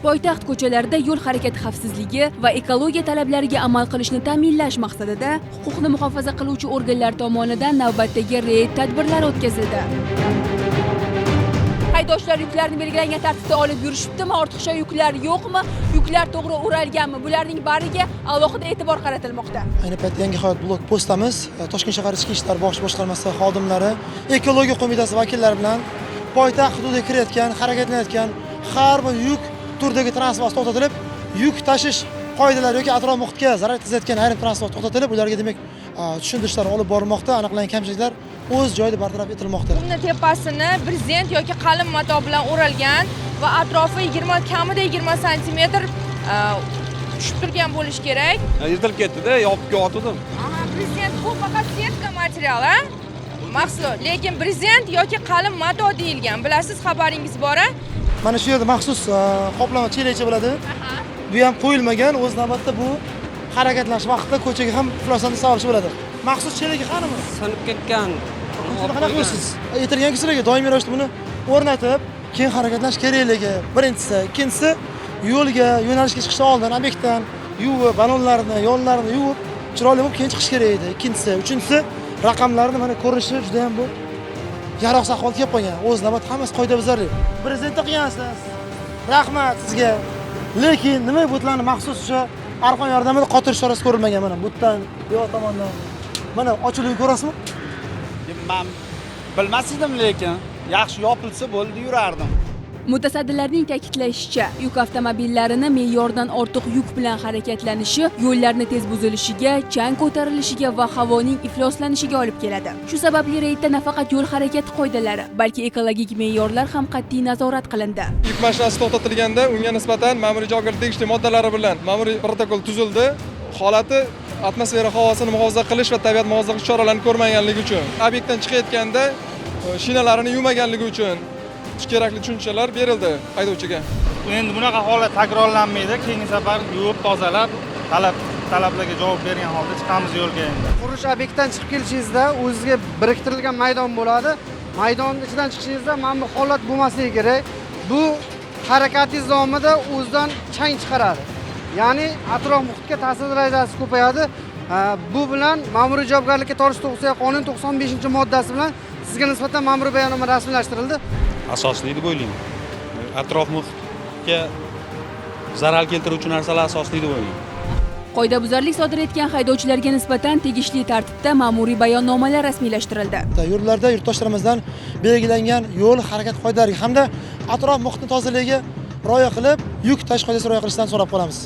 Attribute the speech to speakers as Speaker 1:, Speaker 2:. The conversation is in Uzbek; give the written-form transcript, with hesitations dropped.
Speaker 1: Poytaxt ko'chalarida yo'l harakati xavfsizligi va ekologiya talablariga amal qilishni ta'minlash maqsadida huquqni muhofaza qiluvchi organlar tomonidan navbatdagi reyd tadbirlari o'tkazildi. Haydovchilar yuklarni belgilangan tartibda olib yurishibdimi, ortiqcha yuklar yo'qmi, yuklar to'g'ri o'ralganmi? Bularning bariga alohida e'tibor qaratilmoqda.
Speaker 2: Ayni paytda Yangi hayot blok postamiz Toshkent shahar ichki ishlar bosh boshqarmasi xodimlari, ekologiya qo'mitasi vakillari bilan poytaxt hududiga kirayotgan, harakatlanayotgan har bir yuk turdagi transport to'xtatilib, yuk tashish qoidalari yoki atrof muhitga zarar yetkazayotgan ayrim transport to'xtatilib, ularga demak tushuntirishlar olib borilmoqda, aniqlangan kamchiliklar o'z joyida bartaraf etilmoqda.
Speaker 3: Uni tepasini brezent yoki qalin mato bilan o'ralgan va atrofi kamida 20 sm tushib turgan bo'lishi kerak.
Speaker 4: Yirtilib ketdi-da, yopib yotdim.
Speaker 3: Brezent bu faqat setka material, mahsulot, lekin brezent yoki qalin mato deyilgan. Bilasiz, xabaringiz bor-a?
Speaker 2: Mana shu yerda maxsus qoplama chelakcha bo'ladi. Bu ham qo'yilmagan, o'z navbatda bu harakatlanish vaqtida ko'chaga ham ifloslanishga sababchi bo'ladi. Maxsus chelagi qanimi?
Speaker 5: Sinib ketgan.
Speaker 2: Qanaqa qilasiz? Aytilgan kishilarga doimiy ravishda buni o'rnatib, keyin harakatlanish kerakligi. Birinchisi, ikkinchisi yo'lga, yo'nalishga chiqishdan oldin obyektdan yuvib, balonlarni, yo'llarni yuvib, chiroyli bo'lib keyin chiqish kerak edi. Ikkinchisi, uchinchisi raqamlarni mana ko'rinishi juda ham bu yaroqsiz ahvolga kelib qolgan. O'z navbatda hammasi qoidabuzarlik. Prezidentni qilgansiz. Rahmat sizga. Lekin nima butlarni maxsus o'sha arqon yordamida qotirish chorasi ko'rilmagan mana butdan, yo tomondan. Mana ochilib ko'rasizmi?
Speaker 4: Men bilmas edim, lekin yaxshi yopilsa bo'ldi, yurardim.
Speaker 1: Mutasaddilarning ta'kidlashicha, yuk avtomobillarini me'yordan ortiq yuk bilan harakatlanishi yo'llarni tez buzilishiga, chang ko'tarilishiga va havoning ifloslanishiga olib keladi. Shu sababli reydda nafaqat yo'l harakati qoidalari, balki ekologik me'yorlar ham qat'iy nazorat qilindi.
Speaker 6: Yuk mashinasi to'xtatilganda unga nisbatan ma'muriy javobgarlik tegishli moddalari bilan ma'muriy protokol tuzildi. Holati atmosfera havosini muhofaza qilish va tabiat muhofaza choralarini ko'rmaganligi uchun, obyektdan chiqayotganda shinalarini yuvmaganligi uchun kerakli tushunchalar berildi haydovchiga.
Speaker 7: Endi bunaqa holat takrorlanmaydi. Keyingi safar yuvib, tozalab, talablarga javob bergan holda chiqamiz yo'lga endi.
Speaker 8: Qurish obyektidan chiqib kelishingizda o'zingizga biriktirilgan maydon bo'ladi. Maydonning ichidan chiqishingizda mana bu holat bo'lmasligi kerak. Bu harakatingiz davomida o'zidan chang chiqaradi. Ya'ni atrof muhitga ta'sir darajasi ko'payadi. Bu bilan ma'muriy javobgarlikka tortish to'g'risidagi qonun 95-moddasi bilan sizga nisbatan ma'muriy bayonnoma rasmiylashtirildi.
Speaker 9: Asosli deb o'ylayman. Atrof muhitga zarar keltiruvchi narsalar asosli deb o'ylayman.
Speaker 1: Qoidabuzarlik sodir etgan haydovchilarga nisbatan tegishli tartibda ma'muriy bayonnomalar rasmiylashtirildi.
Speaker 2: Yurtlarda yurtdoshlarimizdan belgilangan yo'l harakat qoidalariga hamda atrof muhitni tozaligiga rioya qilib, yuk tashish qoidasiga rioya qilishdan so'rab qolamiz.